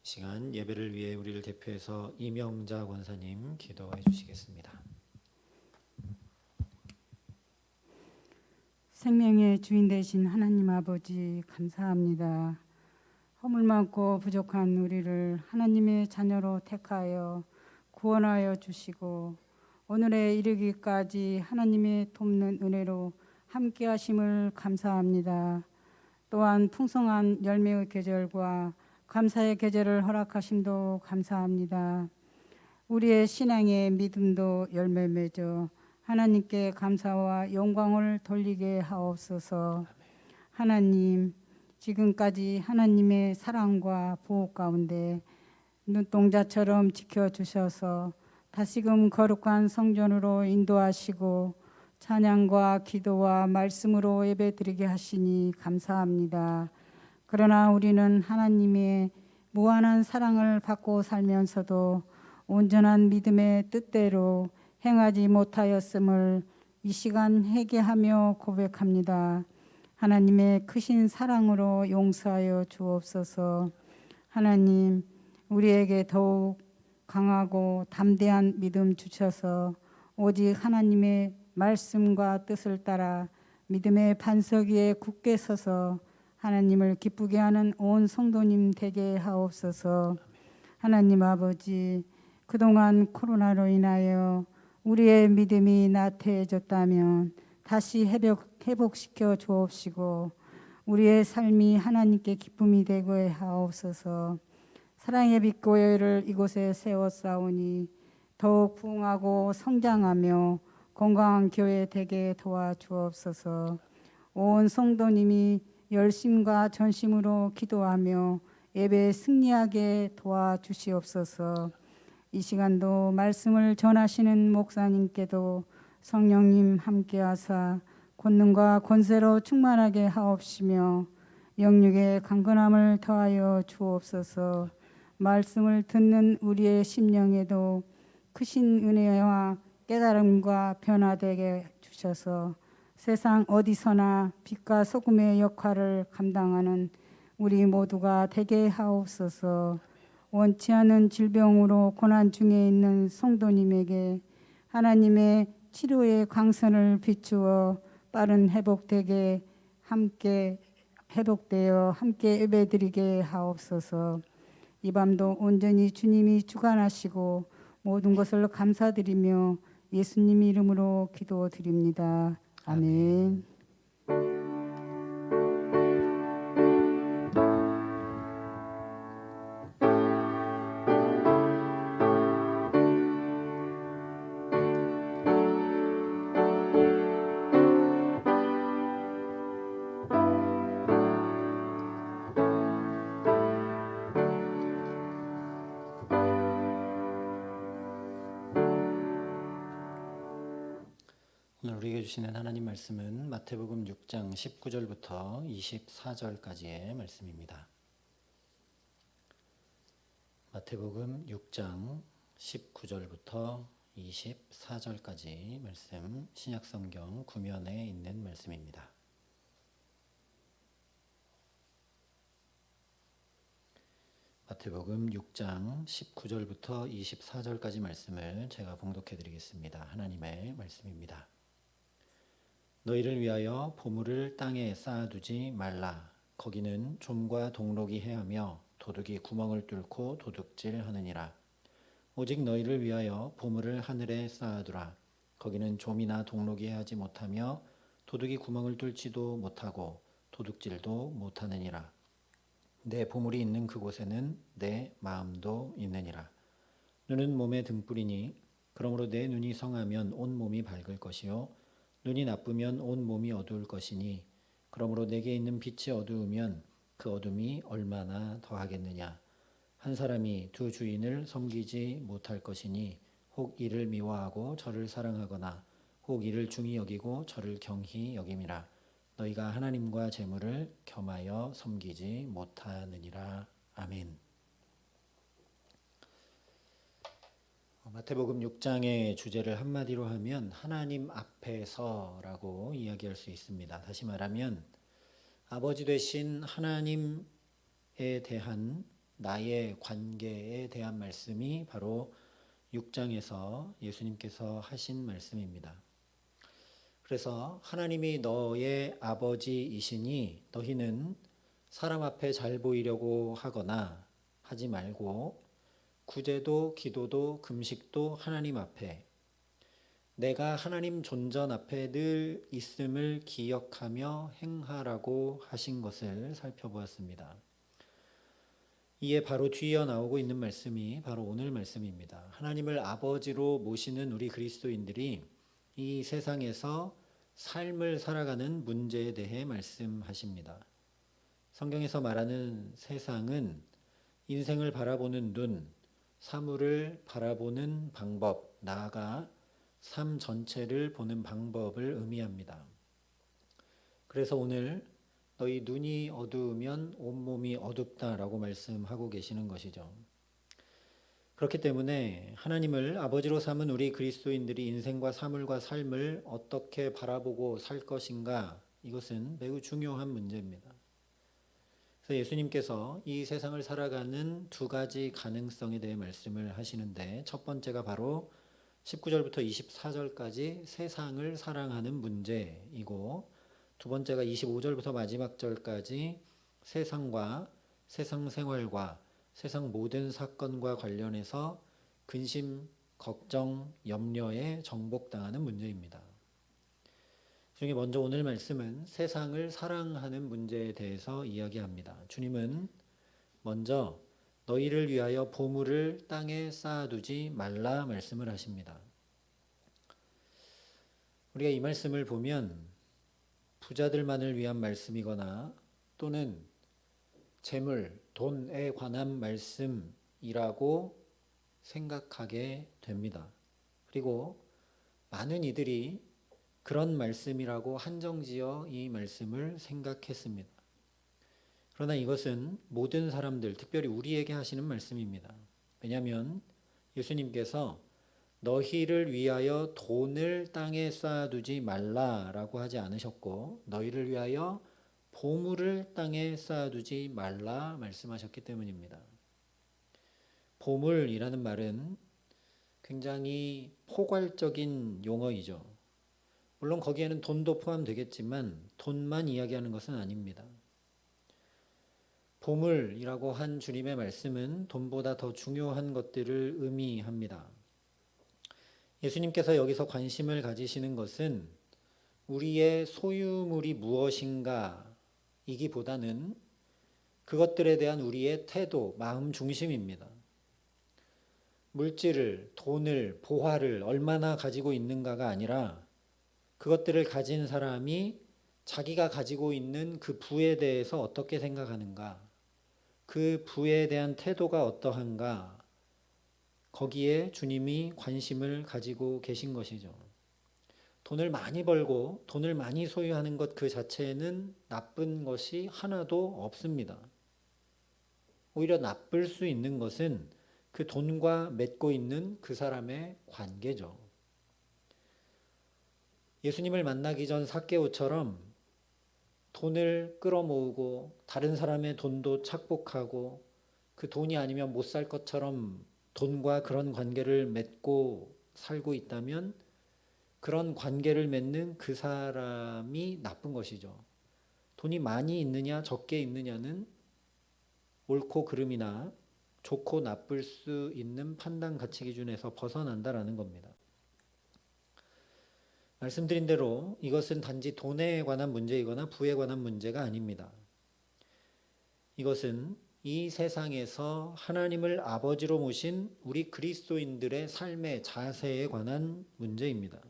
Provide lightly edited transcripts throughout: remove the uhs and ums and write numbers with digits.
시간 예배를 위해 우리를 대표해서 이명자 권사님 기도해 주시겠습니다. 생명의 주인 되신 하나님 아버지 감사합니다. 허물 많고 부족한 우리를 하나님의 자녀로 택하여 구원하여 주시고 오늘에 이르기까지 하나님의 돕는 은혜로 함께 하심을 감사합니다. 또한 풍성한 열매의 계절과 감사의 계절을 허락하심도 감사합니다. 우리의 신앙의 믿음도 열매 맺어 하나님께 감사와 영광을 돌리게 하옵소서. 하나님, 지금까지 하나님의 사랑과 보호 가운데 눈동자처럼 지켜주셔서 다시금 거룩한 성전으로 인도하시고 찬양과 기도와 말씀으로 예배드리게 하시니 감사합니다. 그러나 우리는 하나님의 무한한 사랑을 받고 살면서도 온전한 믿음의 뜻대로 행하지 못하였음을 이 시간 회개하며 고백합니다. 하나님의 크신 사랑으로 용서하여 주옵소서. 하나님, 우리에게 더욱 강하고 담대한 믿음 주셔서 오직 하나님의 말씀과 뜻을 따라 믿음의 반석 위에 굳게 서서 하나님을 기쁘게 하는 온 성도님 되게 하옵소서. 하나님 아버지, 그동안 코로나로 인하여 우리의 믿음이 나태해졌다면 다시 회복시켜 주옵시고 우리의 삶이 하나님께 기쁨이 되고 하옵소서. 사랑의 빛교회를 이곳에 세웠사오니 더욱 부흥하고 성장하며 건강한 교회 되게 도와주옵소서. 온 성도님이 열심과 전심으로 기도하며 예배에 승리하게 도와주시옵소서. 이 시간도 말씀을 전하시는 목사님께도 성령님 함께하사 권능과 권세로 충만하게 하옵시며 영육의 강건함을 더하여 주옵소서. 말씀을 듣는 우리의 심령에도 크신 은혜와 깨달음과 변화되게 주셔서 세상 어디서나 빛과 소금의 역할을 감당하는 우리 모두가 되게 하옵소서. 원치 않은 질병으로 고난 중에 있는 성도님에게 하나님의 치료의 광선을 비추어 빠른 회복되게 함께 회복되어 함께 예배드리게 하옵소서. 이 밤도 온전히 주님이 주관하시고 모든 것을 감사드리며 예수님 이름으로 기도드립니다. 아멘. 오늘 우리에게 주시는 하나님 말씀은 마태복음 6장 19절부터 24절까지의 말씀입니다. 마태복음 6장 19절부터 24절까지 말씀, 신약성경 구면에 있는 말씀입니다. 마태복음 6장 19절부터 24절까지 말씀을 제가 봉독해 드리겠습니다. 하나님의 말씀입니다. 너희를 위하여 보물을 땅에 쌓아두지 말라. 거기는 좀과 동록이 해하며 도둑이 구멍을 뚫고 도둑질하느니라. 오직 너희를 위하여 보물을 하늘에 쌓아두라. 거기는 좀이나 동록이 해하지 못하며 도둑이 구멍을 뚫지도 못하고 도둑질도 못하느니라. 내 보물이 있는 그곳에는 내 마음도 있느니라. 눈은 몸의 등불이니 그러므로 내 눈이 성하면 온 몸이 밝을 것이요 눈이 나쁘면 온 몸이 어두울 것이니 그러므로 내게 있는 빛이 어두우면 그 어둠이 얼마나 더하겠느냐. 한 사람이 두 주인을 섬기지 못할 것이니 혹 이를 미워하고 저를 사랑하거나 혹 이를 중히 여기고 저를 경히 여김이라. 너희가 하나님과 재물을 겸하여 섬기지 못하느니라. 아멘. 마태복음 6장의 주제를 한마디로 하면 하나님 앞에서라고 이야기할 수 있습니다. 다시 말하면 아버지 되신 하나님에 대한 나의 관계에 대한 말씀이 바로 6장에서 예수님께서 하신 말씀입니다. 그래서 하나님이 너의 아버지이시니 너희는 사람 앞에 잘 보이려고 하거나 하지 말고 구제도 기도도 금식도 하나님 앞에 내가 하나님 존전 앞에 늘 있음을 기억하며 행하라고 하신 것을 살펴보았습니다. 이에 바로 뒤이어 나오고 있는 말씀이 바로 오늘 말씀입니다. 하나님을 아버지로 모시는 우리 그리스도인들이 이 세상에서 삶을 살아가는 문제에 대해 말씀하십니다. 성경에서 말하는 세상은 인생을 바라보는 눈, 사물을 바라보는 방법, 나아가 삶 전체를 보는 방법을 의미합니다. 그래서 오늘 너희 눈이 어두우면 온몸이 어둡다라고 말씀하고 계시는 것이죠. 그렇기 때문에 하나님을 아버지로 삼은 우리 그리스도인들이 인생과 사물과 삶을 어떻게 바라보고 살 것인가, 이것은 매우 중요한 문제입니다. 그래서 예수님께서 이 세상을 살아가는 두 가지 가능성에 대해 말씀을 하시는데, 첫 번째가 바로 19절부터 24절까지 세상을 사랑하는 문제이고, 두 번째가 25절부터 마지막 절까지 세상과 세상 생활과 세상 모든 사건과 관련해서 근심, 걱정, 염려에 정복당하는 문제입니다. 중에 먼저 오늘 말씀은 세상을 사랑하는 문제에 대해서 이야기합니다. 주님은 먼저 너희를 위하여 보물을 땅에 쌓아두지 말라 말씀을 하십니다. 우리가 이 말씀을 보면 부자들만을 위한 말씀이거나 또는 재물, 돈에 관한 말씀이라고 생각하게 됩니다. 그리고 많은 이들이 그런 말씀이라고 한정지어 이 말씀을 생각했습니다. 그러나 이것은 모든 사람들, 특별히 우리에게 하시는 말씀입니다. 왜냐하면 예수님께서 너희를 위하여 돈을 땅에 쌓아두지 말라라고 하지 않으셨고, 너희를 위하여 보물을 땅에 쌓아두지 말라 말씀하셨기 때문입니다. 보물이라는 말은 굉장히 포괄적인 용어이죠. 물론 거기에는 돈도 포함되겠지만 돈만 이야기하는 것은 아닙니다. 보물이라고 한 주님의 말씀은 돈보다 더 중요한 것들을 의미합니다. 예수님께서 여기서 관심을 가지시는 것은 우리의 소유물이 무엇인가 이기보다는 그것들에 대한 우리의 태도, 마음 중심입니다. 물질을, 돈을, 보화를 얼마나 가지고 있는가가 아니라 그것들을 가진 사람이 자기가 가지고 있는 그 부에 대해서 어떻게 생각하는가, 그 부에 대한 태도가 어떠한가, 거기에 주님이 관심을 가지고 계신 것이죠. 돈을 많이 벌고 돈을 많이 소유하는 것 그 자체는 나쁜 것이 하나도 없습니다. 오히려 나쁠 수 있는 것은 그 돈과 맺고 있는 그 사람의 관계죠. 예수님을 만나기 전 삭개오처럼 돈을 끌어모으고 다른 사람의 돈도 착복하고 그 돈이 아니면 못 살 것처럼 돈과 그런 관계를 맺고 살고 있다면 그런 관계를 맺는 그 사람이 나쁜 것이죠. 돈이 많이 있느냐 적게 있느냐는 옳고 그름이나 좋고 나쁠 수 있는 판단 가치 기준에서 벗어난다라는 겁니다. 말씀드린 대로 이것은 단지 돈에 관한 문제이거나 부에 관한 문제가 아닙니다. 이것은 이 세상에서 하나님을 아버지로 모신 우리 그리스도인들의 삶의 자세에 관한 문제입니다.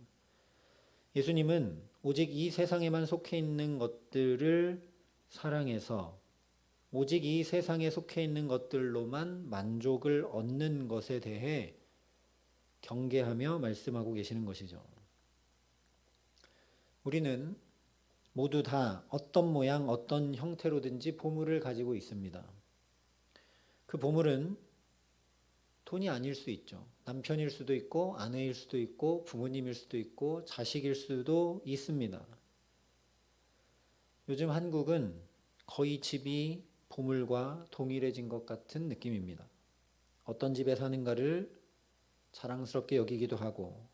예수님은 오직 이 세상에만 속해 있는 것들을 사랑해서 오직 이 세상에 속해 있는 것들로만 만족을 얻는 것에 대해 경계하며 말씀하고 계시는 것이죠. 우리는 모두 다 어떤 모양, 어떤 형태로든지 보물을 가지고 있습니다. 그 보물은 돈이 아닐 수 있죠. 남편일 수도 있고 아내일 수도 있고 부모님일 수도 있고 자식일 수도 있습니다. 요즘 한국은 거의 집이 보물과 동일해진 것 같은 느낌입니다. 어떤 집에 사는가를 자랑스럽게 여기기도 하고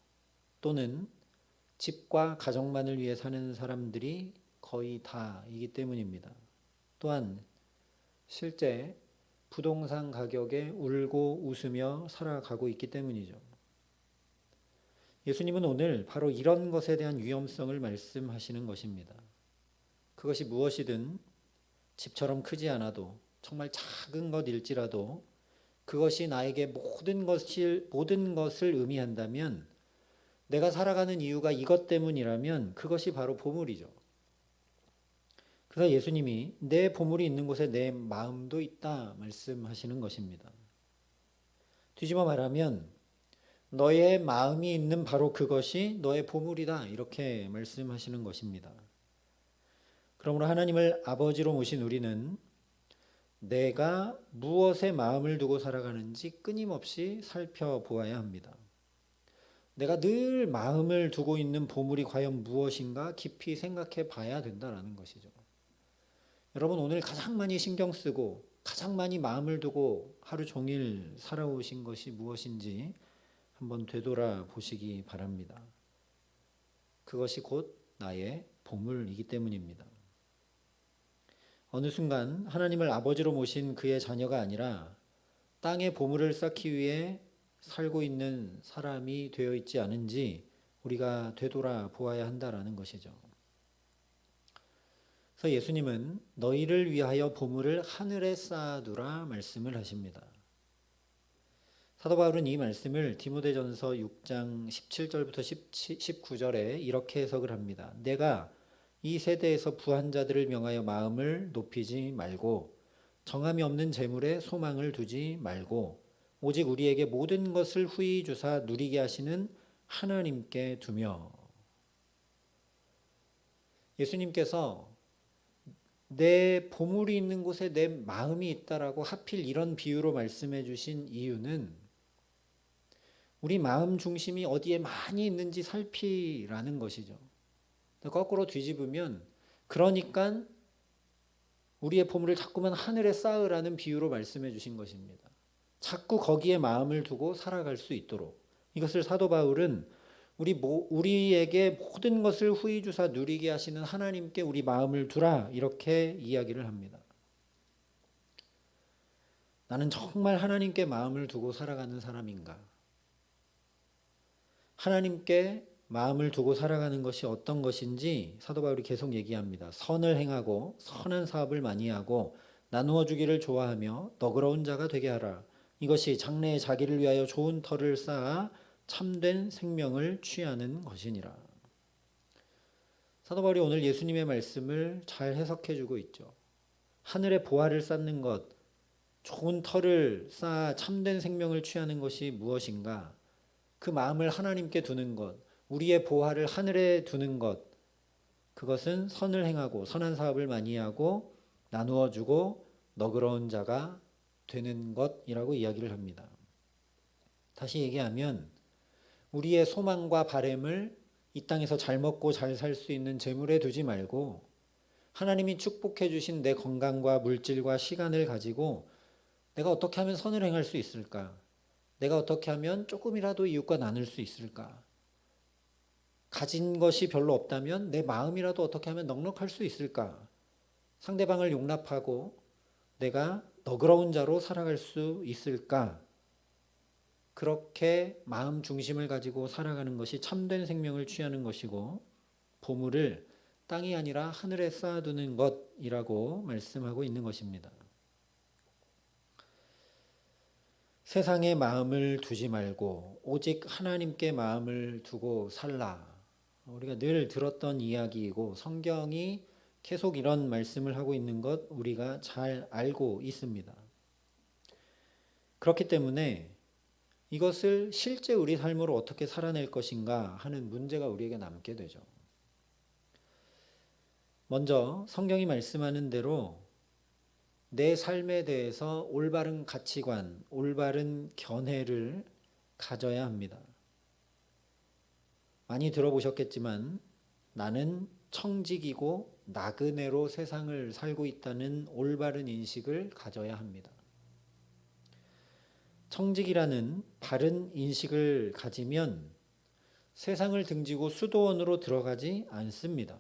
또는 집과 가정만을 위해 사는 사람들이 거의 다이기 때문입니다. 또한 실제 부동산 가격에 울고 웃으며 살아가고 있기 때문이죠. 예수님은 오늘 바로 이런 것에 대한 위험성을 말씀하시는 것입니다. 그것이 무엇이든 집처럼 크지 않아도 정말 작은 것일지라도 그것이 나에게 모든 것을 의미한다면 내가 살아가는 이유가 이것 때문이라면 그것이 바로 보물이죠. 그래서 예수님이 내 보물이 있는 곳에 내 마음도 있다 말씀하시는 것입니다. 뒤집어 말하면 너의 마음이 있는 바로 그것이 너의 보물이다 이렇게 말씀하시는 것입니다. 그러므로 하나님을 아버지로 모신 우리는 내가 무엇에 마음을 두고 살아가는지 끊임없이 살펴보아야 합니다. 내가 늘 마음을 두고 있는 보물이 과연 무엇인가 깊이 생각해 봐야 된다는 것이죠. 여러분 오늘 가장 많이 신경 쓰고 가장 많이 마음을 두고 하루 종일 살아오신 것이 무엇인지 한번 되돌아 보시기 바랍니다. 그것이 곧 나의 보물이기 때문입니다. 어느 순간 하나님을 아버지로 모신 그의 자녀가 아니라 땅에 보물을 쌓기 위해 살고 있는 사람이 되어 있지 않은지 우리가 되돌아 보아야 한다라는 것이죠. 그래서 예수님은 너희를 위하여 보물을 하늘에 쌓아두라 말씀을 하십니다. 사도 바울은 이 말씀을 디모데전서 6장 17절부터 19절에 이렇게 해석을 합니다. 내가 이 세대에서 부한 자들을 명하여 마음을 높이지 말고 정함이 없는 재물에 소망을 두지 말고 오직 우리에게 모든 것을 후히 주사 누리게 하시는 하나님께 두며. 예수님께서 내 보물이 있는 곳에 내 마음이 있다라고 하필 이런 비유로 말씀해 주신 이유는 우리 마음 중심이 어디에 많이 있는지 살피라는 것이죠. 거꾸로 뒤집으면 그러니까 우리의 보물을 자꾸만 하늘에 쌓으라는 비유로 말씀해 주신 것입니다. 자꾸 거기에 마음을 두고 살아갈 수 있도록. 이것을 사도 바울은 우리에게 모든 것을 후히 주사 누리게 하시는 하나님께 우리 마음을 두라 이렇게 이야기를 합니다. 나는 정말 하나님께 마음을 두고 살아가는 사람인가? 하나님께 마음을 두고 살아가는 것이 어떤 것인지 사도 바울이 계속 얘기합니다. 선을 행하고 선한 사업을 많이 하고 나누어 주기를 좋아하며 너그러운 자가 되게 하라. 이것이 장래에 자기를 위하여 좋은 터를 쌓아 참된 생명을 취하는 것이니라. 사도 바울이 오늘 예수님의 말씀을 잘 해석해 주고 있죠. 하늘에 보화를 쌓는 것, 좋은 터를 쌓아 참된 생명을 취하는 것이 무엇인가? 그 마음을 하나님께 두는 것, 우리의 보화를 하늘에 두는 것, 그것은 선을 행하고 선한 사업을 많이 하고 나누어 주고 너그러운 자가 되는 것이라고 이야기를 합니다. 다시 얘기하면 우리의 소망과 바램을 이 땅에서 잘 먹고 잘 살 수 있는 재물에 두지 말고 하나님이 축복해 주신 내 건강과 물질과 시간을 가지고 내가 어떻게 하면 선을 행할 수 있을까? 내가 어떻게 하면 조금이라도 이웃과 나눌 수 있을까? 가진 것이 별로 없다면 내 마음이라도 어떻게 하면 넉넉할 수 있을까? 상대방을 용납하고 내가 너그러운 자로 살아갈 수 있을까? 그렇게 마음 중심을 가지고 살아가는 것이 참된 생명을 취하는 것이고 보물을 땅이 아니라 하늘에 쌓아두는 것이라고 말씀하고 있는 것입니다. 세상에 마음을 두지 말고 오직 하나님께 마음을 두고 살라. 우리가 늘 들었던 이야기이고 성경이 계속 이런 말씀을 하고 있는 것 우리가 잘 알고 있습니다. 그렇기 때문에 이것을 실제 우리 삶으로 어떻게 살아낼 것인가 하는 문제가 우리에게 남게 되죠. 먼저 성경이 말씀하는 대로 내 삶에 대해서 올바른 가치관, 올바른 견해를 가져야 합니다. 많이 들어보셨겠지만 나는 청직이고 나그네로 세상을 살고 있다는 올바른 인식을 가져야 합니다. 청직이라는 바른 인식을 가지면 세상을 등지고 수도원으로 들어가지 않습니다.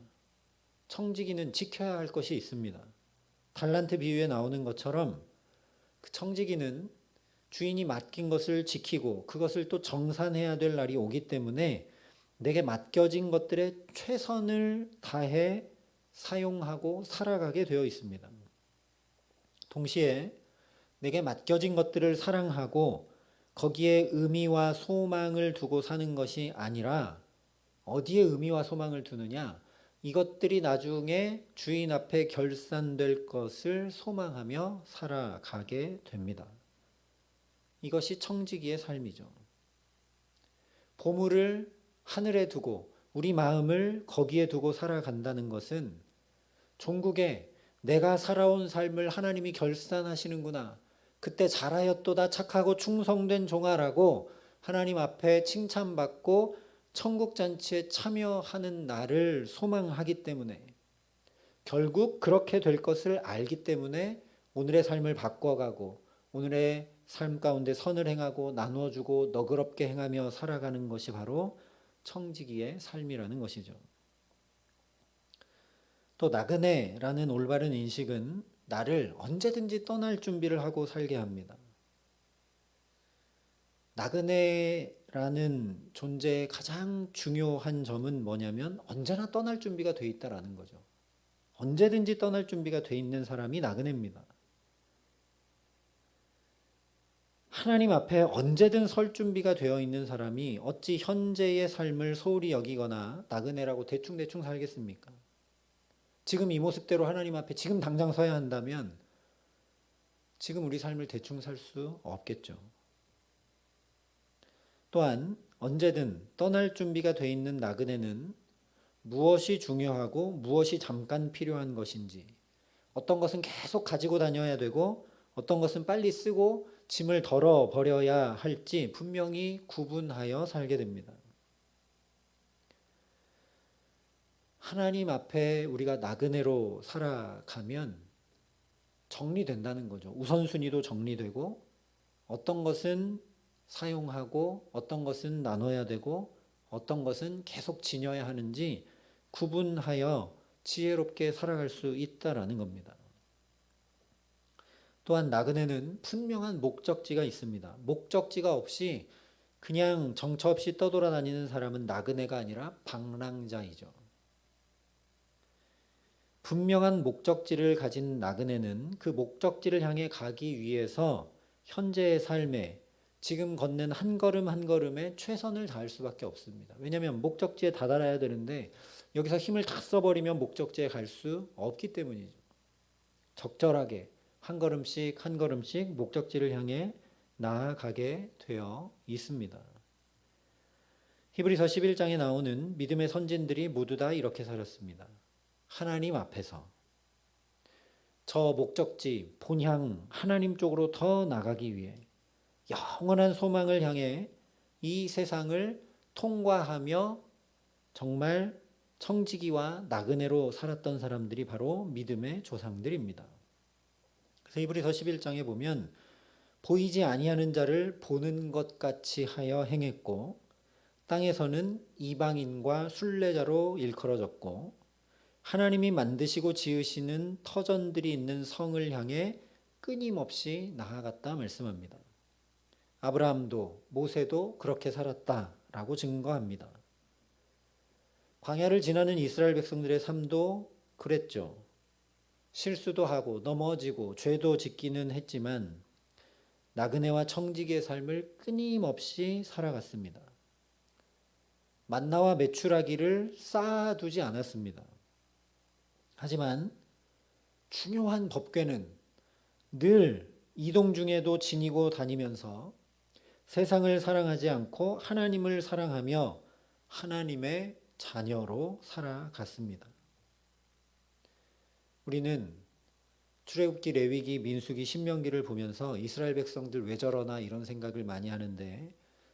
청지기는 지켜야 할 것이 있습니다. 달란트 비유에 나오는 것처럼 그 청지기는 주인이 맡긴 것을 지키고 그것을 또 정산해야 될 날이 오기 때문에 내게 맡겨진 것들의 최선을 다해 사용하고 살아가게 되어 있습니다. 동시에 내게 맡겨진 것들을 사랑하고 거기에 의미와 소망을 두고 사는 것이 아니라 어디에 의미와 소망을 두느냐? 이것들이 나중에 주인 앞에 결산될 것을 소망하며 살아가게 됩니다. 이것이 청지기의 삶이죠. 보물을 하늘에 두고 우리 마음을 거기에 두고 살아간다는 것은 종국에 내가 살아온 삶을 하나님이 결산하시는구나. 그때 잘하였도다 착하고 충성된 종아라고 하나님 앞에 칭찬받고 천국잔치에 참여하는 날을 소망하기 때문에 결국 그렇게 될 것을 알기 때문에 오늘의 삶을 바꿔가고 오늘의 삶 가운데 선을 행하고 나누어주고 너그럽게 행하며 살아가는 것이 바로 청지기의 삶이라는 것이죠. 또 나그네라는 올바른 인식은 나를 언제든지 떠날 준비를 하고 살게 합니다. 나그네라는 존재의 가장 중요한 점은 뭐냐면 언제나 떠날 준비가 돼 있다라는 거죠. 언제든지 떠날 준비가 돼 있는 사람이 나그네입니다. 하나님 앞에 언제든 설 준비가 되어 있는 사람이 어찌 현재의 삶을 소홀히 여기거나 나그네라고 대충대충 살겠습니까? 지금 이 모습대로 하나님 앞에 지금 당장 서야 한다면 지금 우리 삶을 대충 살 수 없겠죠. 또한 언제든 떠날 준비가 돼 있는 나그네는 무엇이 중요하고 무엇이 잠깐 필요한 것인지, 어떤 것은 계속 가지고 다녀야 되고 어떤 것은 빨리 쓰고 짐을 덜어 버려야 할지 분명히 구분하여 살게 됩니다. 하나님 앞에 우리가 나그네로 살아가면 정리된다는 거죠. 우선순위도 정리되고 어떤 것은 사용하고 어떤 것은 나눠야 되고 어떤 것은 계속 지녀야 하는지 구분하여 지혜롭게 살아갈 수 있다라는 겁니다. 또한 나그네는 분명한 목적지가 있습니다. 목적지가 없이 그냥 정처 없이 떠돌아다니는 사람은 나그네가 아니라 방랑자이죠. 분명한 목적지를 가진 나그네는 그 목적지를 향해 가기 위해서 현재의 삶에 지금 걷는 한 걸음 한 걸음에 최선을 다할 수밖에 없습니다. 왜냐하면 목적지에 다다라야 되는데 여기서 힘을 다 써버리면 목적지에 갈 수 없기 때문이죠. 적절하게 한 걸음씩 한 걸음씩 목적지를 향해 나아가게 되어 있습니다. 히브리서 11장에 나오는 믿음의 선진들이 모두 다 이렇게 살았습니다. 하나님 앞에서 저 목적지 본향 하나님 쪽으로 더 나가기 위해 영원한 소망을 향해 이 세상을 통과하며 정말 청지기와 나그네로 살았던 사람들이 바로 믿음의 조상들입니다. 그래서 히브리서 11장에 보면 보이지 아니하는 자를 보는 것 같이 하여 행했고 땅에서는 이방인과 순례자로 일컬어졌고 하나님이 만드시고 지으시는 터전들이 있는 성을 향해 끊임없이 나아갔다 말씀합니다. 아브라함도 모세도 그렇게 살았다라고 증거합니다. 광야를 지나는 이스라엘 백성들의 삶도 그랬죠. 실수도 하고 넘어지고 죄도 짓기는 했지만 나그네와 청지기의 삶을 끊임없이 살아갔습니다. 만나와 메추라기를 쌓아두지 않았습니다. 하지만 중요한 법궤는 늘 이동 중에도 지니고 다니면서 세상을 사랑하지 않고 하나님을 사랑하며 하나님의 자녀로 살아갔습니다. 우리는 출애굽기, 레위기, 민수기, 신명기를 보면서 이스라엘 백성들 왜 저러나 이런 생각을 많이 하는데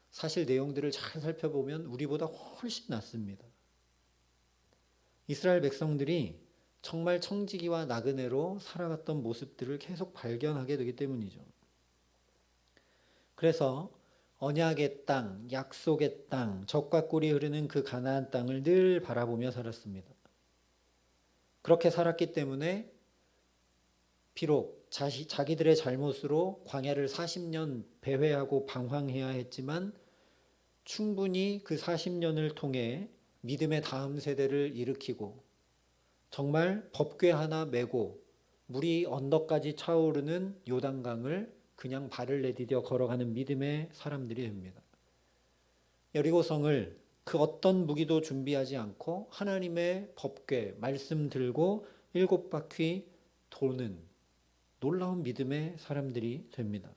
사실 내용들을 잘 살펴보면 우리보다 훨씬 낫습니다. 이스라엘 백성들이 정말 청지기와 나그네로 살아갔던 모습들을 계속 발견하게 되기 때문이죠. 그래서 언약의 땅, 약속의 땅, 젖과 꿀이 흐르는 그 가나안 땅을 늘 바라보며 살았습니다. 그렇게 살았기 때문에 비록 자기들의 잘못으로 광야를 40년 배회하고 방황해야 했지만 충분히 그 40년을 통해 믿음의 다음 세대를 일으키고 정말 법궤 하나 메고 물이 언덕까지 차오르는 요단강을 그냥 발을 내디뎌 걸어가는 믿음의 사람들이 됩니다. 여리고성을 그 어떤 무기도 준비하지 않고 하나님의 법궤 말씀 들고 7바퀴 도는 놀라운 믿음의 사람들이 됩니다.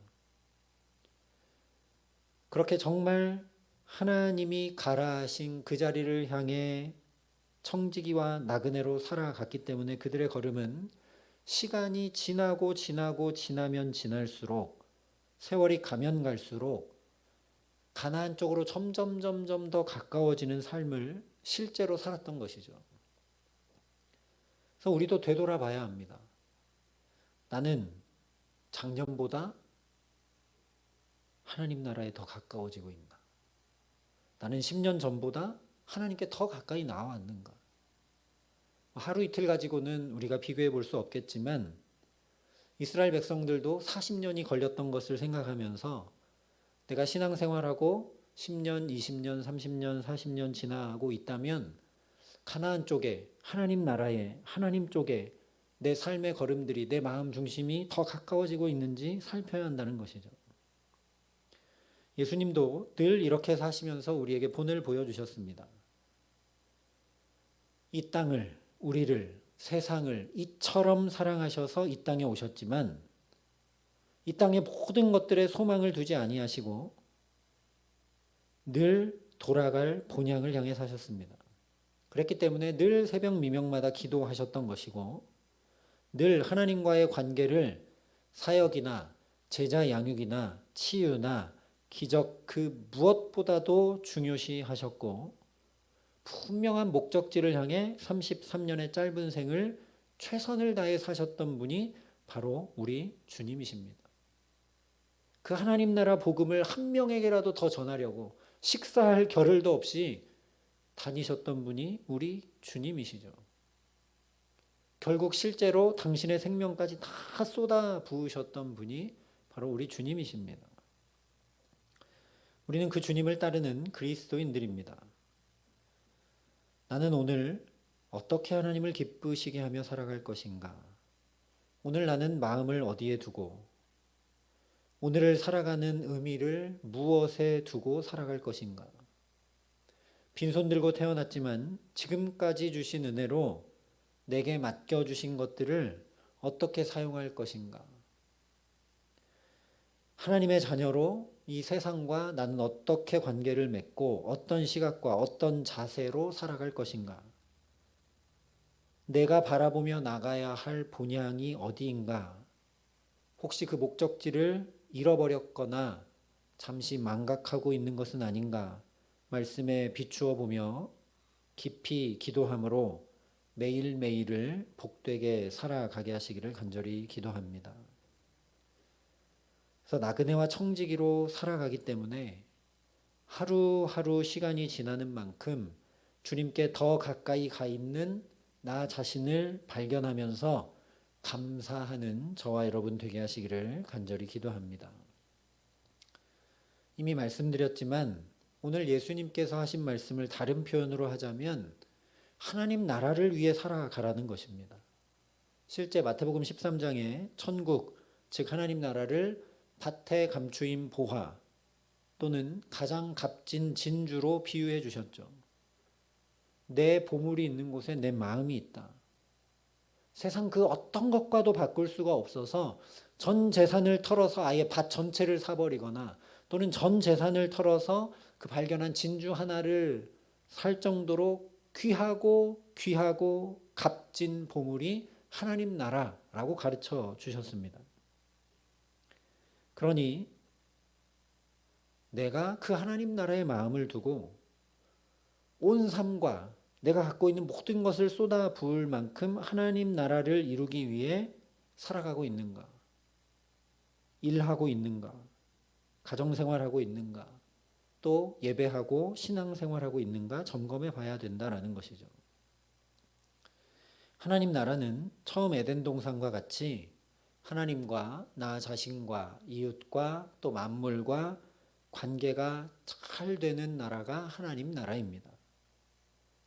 그렇게 정말 하나님이 가라 하신 그 자리를 향해 청지기와 나그네로 살아갔기 때문에 그들의 걸음은 시간이 지나면 지날수록 세월이 가면 갈수록 가나안 쪽으로 점점 더 가까워지는 삶을 실제로 살았던 것이죠. 그래서 우리도 되돌아봐야 합니다. 나는 작년보다 하나님 나라에 더 가까워지고 있나? 나는 10년 전보다 하나님께 더 가까이 나아왔는가? 하루 이틀 가지고는 우리가 비교해 볼 수 없겠지만 이스라엘 백성들도 40년이 걸렸던 것을 생각하면서 내가 신앙생활하고 10년, 20년, 30년, 40년 지나고 있다면 가나안 쪽에 하나님 나라에 하나님 쪽에 내 삶의 걸음들이 내 마음 중심이 더 가까워지고 있는지 살펴야 한다는 것이죠. 예수님도 늘 이렇게 사시면서 우리에게 본을 보여주셨습니다. 이 땅을, 우리를, 세상을 이처럼 사랑하셔서 이 땅에 오셨지만 이 땅의 모든 것들에 소망을 두지 아니하시고 늘 돌아갈 본향을 향해 사셨습니다. 그랬기 때문에 늘 새벽 미명마다 기도하셨던 것이고 늘 하나님과의 관계를 사역이나 제자 양육이나 치유나 기적 그 무엇보다도 중요시 하셨고 분명한 목적지를 향해 33년의 짧은 생을 최선을 다해 사셨던 분이 바로 우리 주님이십니다. 그 하나님 나라 복음을 한 명에게라도 더 전하려고 식사할 겨를도 없이 다니셨던 분이 우리 주님이시죠. 결국 실제로 당신의 생명까지 다 쏟아 부으셨던 분이 바로 우리 주님이십니다. 우리는 그 주님을 따르는 그리스도인들입니다. 나는 오늘 어떻게 하나님을 기쁘시게 하며 살아갈 것인가? 오늘 나는 마음을 어디에 두고 오늘을 살아가는 의미를 무엇에 두고 살아갈 것인가? 빈손 들고 태어났지만 지금까지 주신 은혜로 내게 맡겨주신 것들을 어떻게 사용할 것인가? 하나님의 자녀로 이 세상과 나는 어떻게 관계를 맺고 어떤 시각과 어떤 자세로 살아갈 것인가? 내가 바라보며 나가야 할 본향이 어디인가? 혹시 그 목적지를 잃어버렸거나 잠시 망각하고 있는 것은 아닌가? 말씀에 비추어 보며 깊이 기도함으로 매일매일을 복되게 살아가게 하시기를 간절히 기도합니다. 그래서 나그네와 청지기로 살아가기 때문에 하루하루 시간이 지나는 만큼 주님께 더 가까이 가 있는 나 자신을 발견하면서 감사하는 저와 여러분 되게 하시기를 간절히 기도합니다. 이미 말씀드렸지만 오늘 예수님께서 하신 말씀을 다른 표현으로 하자면 하나님 나라를 위해 살아가라는 것입니다. 실제 마태복음 13장에 천국, 즉 하나님 나라를 밭에 감추인 보화 또는 가장 값진 진주로 비유해 주셨죠. 내 보물이 있는 곳에 내 마음이 있다. 세상 그 어떤 것과도 바꿀 수가 없어서 전 재산을 털어서 아예 밭 전체를 사버리거나 또는 전 재산을 털어서 그 발견한 진주 하나를 살 정도로 귀하고 값진 보물이 하나님 나라라고 가르쳐 주셨습니다. 그러니 내가 그 하나님 나라의 마음을 두고 온 삶과 내가 갖고 있는 모든 것을 쏟아 부을 만큼 하나님 나라를 이루기 위해 살아가고 있는가? 일하고 있는가? 가정생활하고 있는가? 또 예배하고 신앙생활하고 있는가 점검해 봐야 된다라는 것이죠. 하나님 나라는 처음 에덴 동산과 같이 하나님과 나 자신과 이웃과 또 만물과 관계가 잘 되는 나라가 하나님 나라입니다.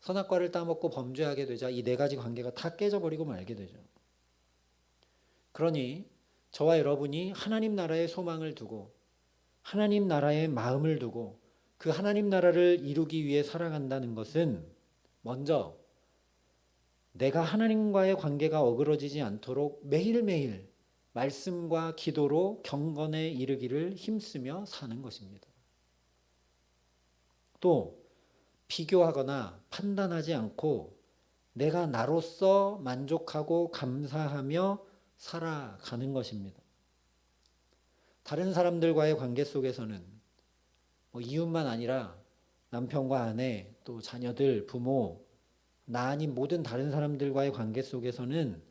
선악과를 따먹고 범죄하게 되자 이 네 가지 관계가 다 깨져버리고 말게 되죠. 그러니 저와 여러분이 하나님 나라의 소망을 두고 하나님 나라의 마음을 두고 그 하나님 나라를 이루기 위해 살아간다는 것은 먼저 내가 하나님과의 관계가 어그러지지 않도록 매일매일 말씀과 기도로 경건에 이르기를 힘쓰며 사는 것입니다. 또 비교하거나 판단하지 않고 내가 나로서 만족하고 감사하며 살아가는 것입니다. 다른 사람들과의 관계 속에서는 이웃만 아니라 남편과 아내, 또 자녀들, 부모, 나 아닌 모든 다른 사람들과의 관계 속에서는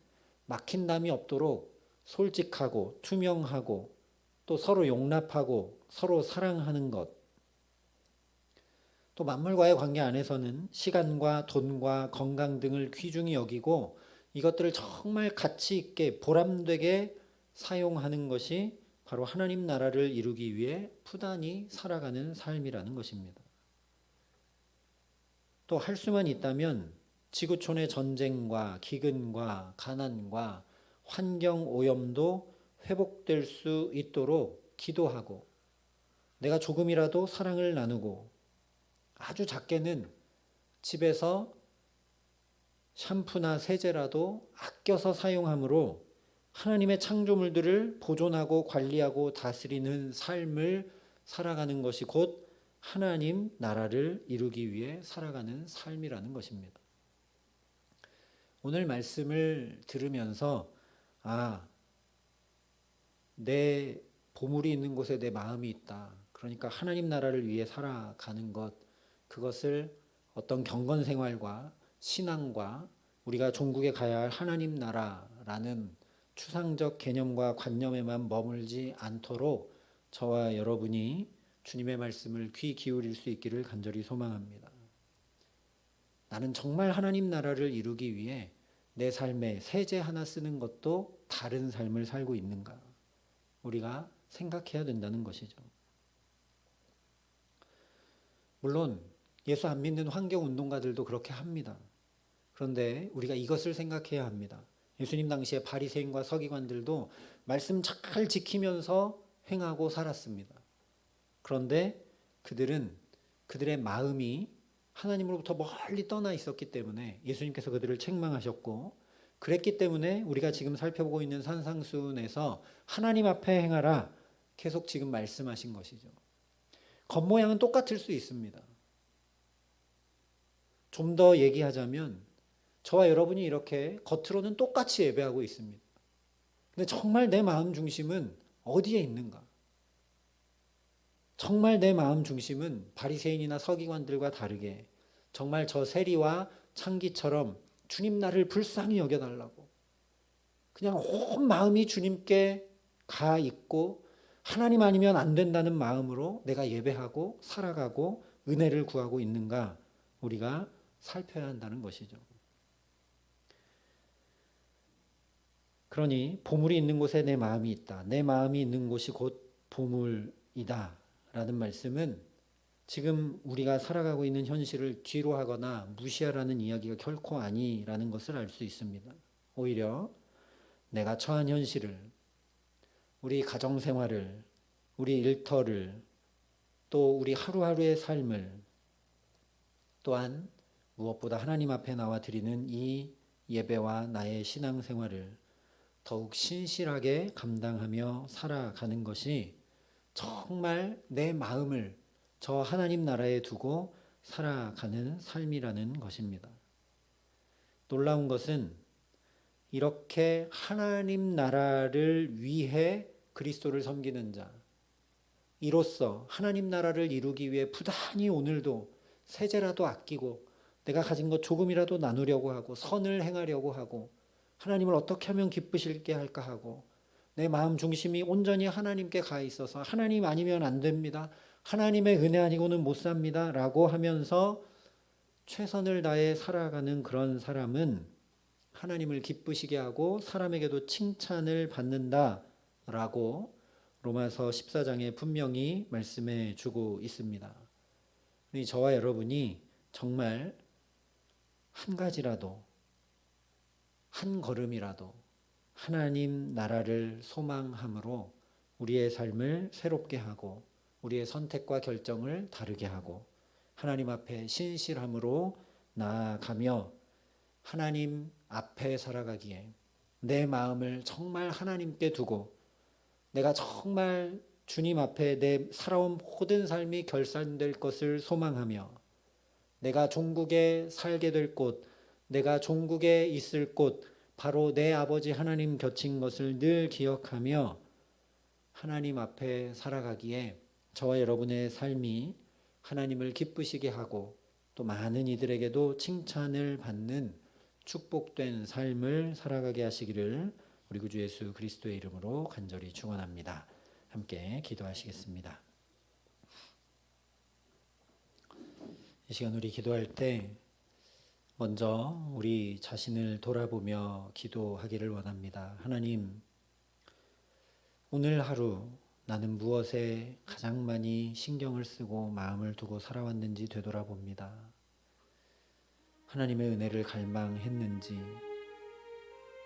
막힌담이 없도록 솔직하고 투명하고 또 서로 용납하고 서로 사랑하는 것. 또 만물과의 관계 안에서는 시간과 돈과 건강 등을 귀중히 여기고 이것들을 정말 가치 있게 보람되게 사용하는 것이 바로 하나님 나라를 이루기 위해 부단히 살아가는 삶이라는 것입니다. 또 할 수만 있다면 지구촌의 전쟁과 기근과 가난과 환경 오염도 회복될 수 있도록 기도하고 내가 조금이라도 사랑을 나누고 아주 작게는 집에서 샴푸나 세제라도 아껴서 사용함으로 하나님의 창조물들을 보존하고 관리하고 다스리는 삶을 살아가는 것이 곧 하나님 나라를 이루기 위해 살아가는 삶이라는 것입니다. 오늘 말씀을 들으면서 내 보물이 있는 곳에 내 마음이 있다. 그러니까 하나님 나라를 위해 살아가는 것, 그것을 어떤 경건 생활과 신앙과 우리가 종국에 가야 할 하나님 나라라는 추상적 개념과 관념에만 머물지 않도록 저와 여러분이 주님의 말씀을 귀 기울일 수 있기를 간절히 소망합니다. 나는 정말 하나님 나라를 이루기 위해 내 삶에 세제 하나 쓰는 것도 다른 삶을 살고 있는가? 우리가 생각해야 된다는 것이죠. 물론 예수 안 믿는 환경운동가들도 그렇게 합니다. 그런데 우리가 이것을 생각해야 합니다. 예수님 당시에 바리새인과 서기관들도 말씀 잘 지키면서 행하고 살았습니다. 그런데 그들은 그들의 마음이 하나님으로부터 멀리 떠나 있었기 때문에 예수님께서 그들을 책망하셨고, 그랬기 때문에 우리가 지금 살펴보고 있는 산상수훈에서 하나님 앞에 행하라 계속 지금 말씀하신 것이죠. 겉모양은 똑같을 수 있습니다. 좀 더 얘기하자면 저와 여러분이 이렇게 겉으로는 똑같이 예배하고 있습니다. 근데 정말 내 마음 중심은 어디에 있는가? 정말 내 마음 중심은 바리새인이나 서기관들과 다르게 정말 저 세리와 창기처럼 주님 나를 불쌍히 여겨달라고 그냥 온 마음이 주님께 가 있고 하나님 아니면 안 된다는 마음으로 내가 예배하고 살아가고 은혜를 구하고 있는가 우리가 살펴야 한다는 것이죠. 그러니 보물이 있는 곳에 내 마음이 있다. 내 마음이 있는 곳이 곧 보물이다. 라는 말씀은 지금 우리가 살아가고 있는 현실을 뒤로 하거나 무시하라는 이야기가 결코 아니라는 것을 알 수 있습니다. 오히려 내가 처한 현실을, 우리 가정생활을, 우리 일터를, 또 우리 하루하루의 삶을, 또한 무엇보다 하나님 앞에 나와 드리는 이 예배와 나의 신앙생활을 더욱 신실하게 감당하며 살아가는 것이 정말 내 마음을 저 하나님 나라에 두고 살아가는 삶이라는 것입니다. 놀라운 것은 이렇게 하나님 나라를 위해 그리스도를 섬기는 자, 이로써 하나님 나라를 이루기 위해 부단히 오늘도 세제라도 아끼고 내가 가진 것 조금이라도 나누려고 하고 선을 행하려고 하고 하나님을 어떻게 하면 기쁘시게 할까 하고 내 마음 중심이 온전히 하나님께 가 있어서 하나님 아니면 안 됩니다. 하나님의 은혜 아니고는 못 삽니다. 라고 하면서 최선을 다해 살아가는 그런 사람은 하나님을 기쁘시게 하고 사람에게도 칭찬을 받는다라고 로마서 14장에 분명히 말씀해 주고 있습니다. 저와 여러분이 정말 한 가지라도, 한 걸음이라도 하나님 나라를 소망함으로 우리의 삶을 새롭게 하고 우리의 선택과 결정을 다르게 하고 하나님 앞에 신실함으로 나아가며 하나님 앞에 살아가기에 내 마음을 정말 하나님께 두고 내가 정말 주님 앞에 내 살아온 모든 삶이 결산될 것을 소망하며 내가 종국에 살게 될 곳, 내가 종국에 있을 곳, 바로 내 아버지 하나님 곁인 것을 늘 기억하며 하나님 앞에 살아가기에 저와 여러분의 삶이 하나님을 기쁘시게 하고 또 많은 이들에게도 칭찬을 받는 축복된 삶을 살아가게 하시기를 우리 구주 예수 그리스도의 이름으로 간절히 축원합니다. 함께 기도하시겠습니다. 이 시간 우리 기도할 때 먼저 우리 자신을 돌아보며 기도하기를 원합니다. 하나님, 오늘 하루 나는 무엇에 가장 많이 신경을 쓰고 마음을 두고 살아왔는지 되돌아봅니다. 하나님의 은혜를 갈망했는지,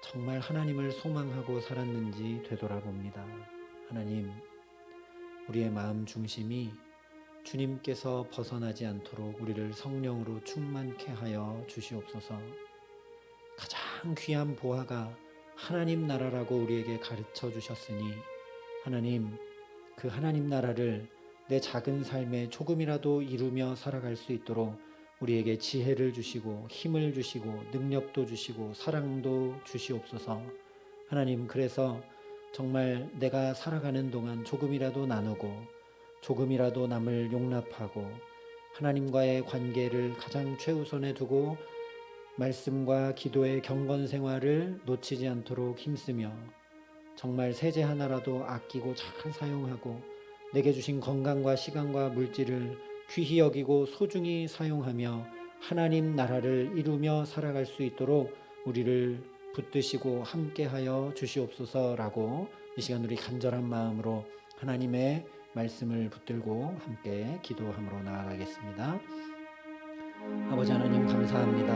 정말 하나님을 소망하고 살았는지 되돌아봅니다. 하나님, 우리의 마음 중심이 주님께서 벗어나지 않도록 우리를 성령으로 충만케 하여 주시옵소서. 가장 귀한 보화가 하나님 나라라고 우리에게 가르쳐 주셨으니 하나님, 그 하나님 나라를 내 작은 삶에 조금이라도 이루며 살아갈 수 있도록 우리에게 지혜를 주시고 힘을 주시고 능력도 주시고 사랑도 주시옵소서. 하나님, 그래서 정말 내가 살아가는 동안 조금이라도 나누고 조금이라도 남을 용납하고 하나님과의 관계를 가장 최우선에 두고 말씀과 기도의 경건 생활을 놓치지 않도록 힘쓰며 정말 세제 하나라도 아끼고 잘 사용하고 내게 주신 건강과 시간과 물질을 귀히 여기고 소중히 사용하며 하나님 나라를 이루며 살아갈 수 있도록 우리를 붙드시고 함께하여 주시옵소서라고 이 시간 우리 간절한 마음으로 하나님의 말씀을 붙들고 함께 기도함으로 나아가겠습니다. 아버지 하나님, 감사합니다.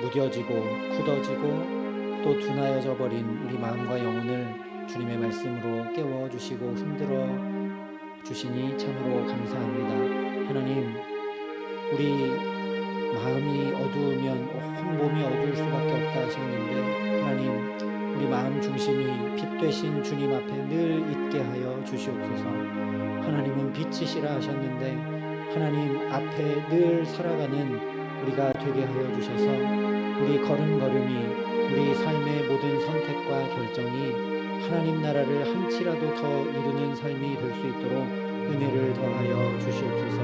무뎌지고 굳어지고 또 둔하여져 버린 우리 마음과 영혼을 주님의 말씀으로 깨워주시고 흔들어 주시니 참으로 감사합니다. 하나님, 우리 마음이 어두우면 온 몸이 어두울 수밖에 없다 하셨는데 하나님, 우리 마음 중심이 빛 되신 주님 앞에 늘 있게 하여 주시옵소서. 하나님은 빛이시라 하셨는데 하나님 앞에 늘 살아가는 우리가 되게 하여 주셔서 우리 걸음걸음이 우리 삶의 모든 선택과 결정이 하나님 나라를 한치라도 더 이루는 삶이 될 수 있도록 은혜를 더하여 주시옵소서.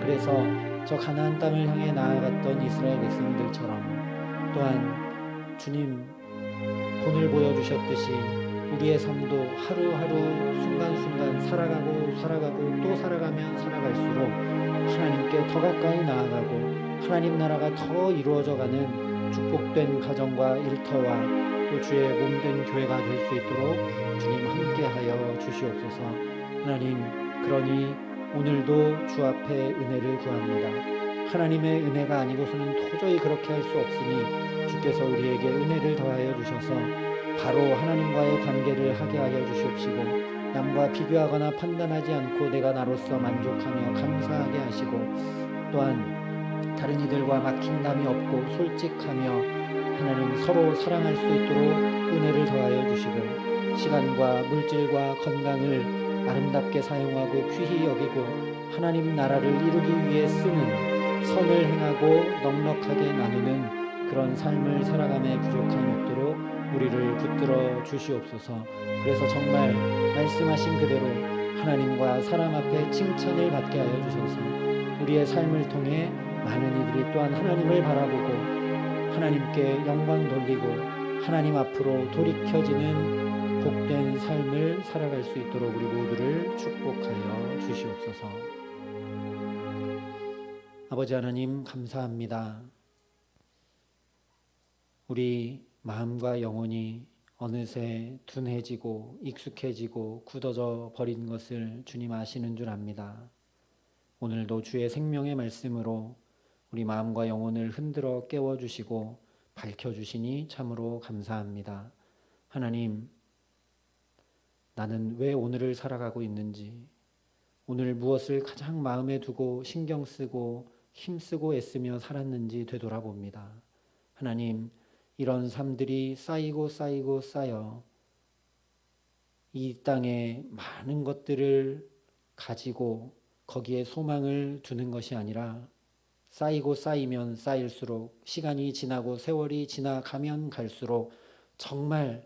그래서 저 가나안 땅을 향해 나아갔던 이스라엘 백성들처럼 또한 주님 본을 보여주셨듯이 우리의 삶도 하루하루 순간순간 살아가고 또 살아가면 살아갈수록 하나님께 더 가까이 나아가고 하나님 나라가 더 이루어져가는 축복된 가정과 일터와 또 주의 몸된 교회가 될 수 있도록 주님 함께하여 주시옵소서. 하나님, 그러니 오늘도 주 앞에 은혜를 구합니다. 하나님의 은혜가 아니고서는 도저히 그렇게 할 수 없으니 주께서 우리에게 은혜를 더하여 주셔서 바로 하나님과의 관계를 하게 하여 주시옵시고 남과 비교하거나 판단하지 않고 내가 나로서 만족하며 감사하게 하시고 또한 다른 이들과 막힌담이 없고 솔직하며 하나님 서로 사랑할 수 있도록 은혜를 더하여 주시고 시간과 물질과 건강을 아름답게 사용하고 귀히 여기고 하나님 나라를 이루기 위해 쓰는 선을 행하고 넉넉하게 나누는 그런 삶을 살아감에 부족함이 없도록 우리를 붙들어 주시옵소서. 그래서 정말 말씀하신 그대로 하나님과 사람 앞에 칭찬을 받게 하여 주셔서 우리의 삶을 통해 많은 이들이 또한 하나님을 바라보고 하나님께 영광 돌리고 하나님 앞으로 돌이켜지는 복된 삶을 살아갈 수 있도록 우리 모두를 축복하여 주시옵소서. 아버지 하나님 감사합니다. 우리 마음과 영혼이 어느새 둔해지고 익숙해지고 굳어져 버린 것을 주님 아시는 줄 압니다. 오늘도 주의 생명의 말씀으로 우리 마음과 영혼을 흔들어 깨워주시고 밝혀주시니 참으로 감사합니다. 하나님, 나는 왜 오늘을 살아가고 있는지, 오늘 무엇을 가장 마음에 두고 신경 쓰고 힘쓰고 애쓰며 살았는지 되돌아봅니다. 하나님, 이런 삶들이 쌓이고 쌓여 이 땅에 많은 것들을 가지고 거기에 소망을 두는 것이 아니라 쌓이고 쌓이면 쌓일수록 시간이 지나고 세월이 지나가면 갈수록 정말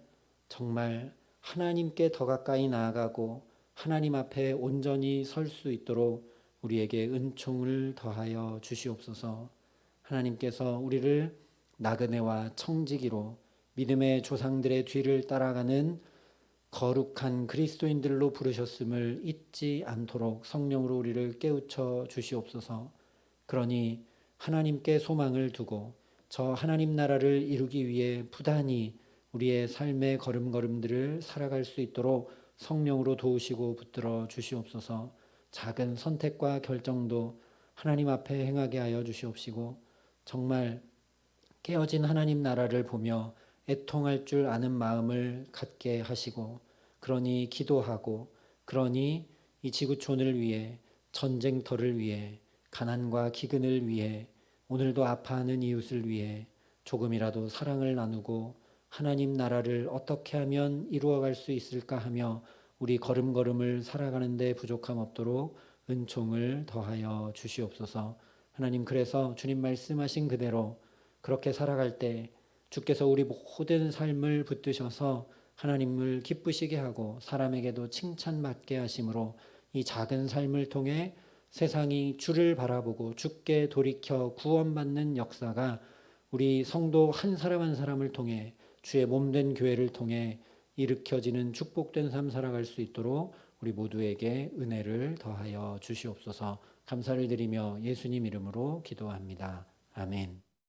하나님께 더 가까이 나아가고 하나님 앞에 온전히 설 수 있도록 우리에게 은총을 더하여 주시옵소서. 하나님께서 우리를 나그네와 청지기로 믿음의 조상들의 뒤를 따라가는 거룩한 그리스도인들로 부르셨음을 잊지 않도록 성령으로 우리를 깨우쳐 주시옵소서. 그러니 하나님께 소망을 두고 저 하나님 나라를 이루기 위해 부단히 우리의 삶의 걸음걸음들을 살아갈 수 있도록 성령으로 도우시고 붙들어 주시옵소서. 작은 선택과 결정도 하나님 앞에 행하게 하여 주시옵시고 정말 깨어진 하나님 나라를 보며 애통할 줄 아는 마음을 갖게 하시고 그러니 기도하고 그러니 이 지구촌을 위해 전쟁터를 위해 가난과 기근을 위해 오늘도 아파하는 이웃을 위해 조금이라도 사랑을 나누고 하나님 나라를 어떻게 하면 이루어갈 수 있을까 하며 우리 걸음걸음을 살아가는 데 부족함 없도록 은총을 더하여 주시옵소서. 하나님, 그래서 주님 말씀하신 그대로 그렇게 살아갈 때 주께서 우리 모든 삶을 붙드셔서 하나님을 기쁘시게 하고 사람에게도 칭찬받게 하심으로 이 작은 삶을 통해 세상이 주를 바라보고 주께 돌이켜 구원받는 역사가 우리 성도 한 사람 한 사람을 통해 주의 몸된 교회를 통해 일으켜지는 축복된 삶 살아갈 수 있도록 우리 모두에게 은혜를 더하여 주시옵소서. 감사를 드리며 예수님 이름으로 기도합니다. 아멘.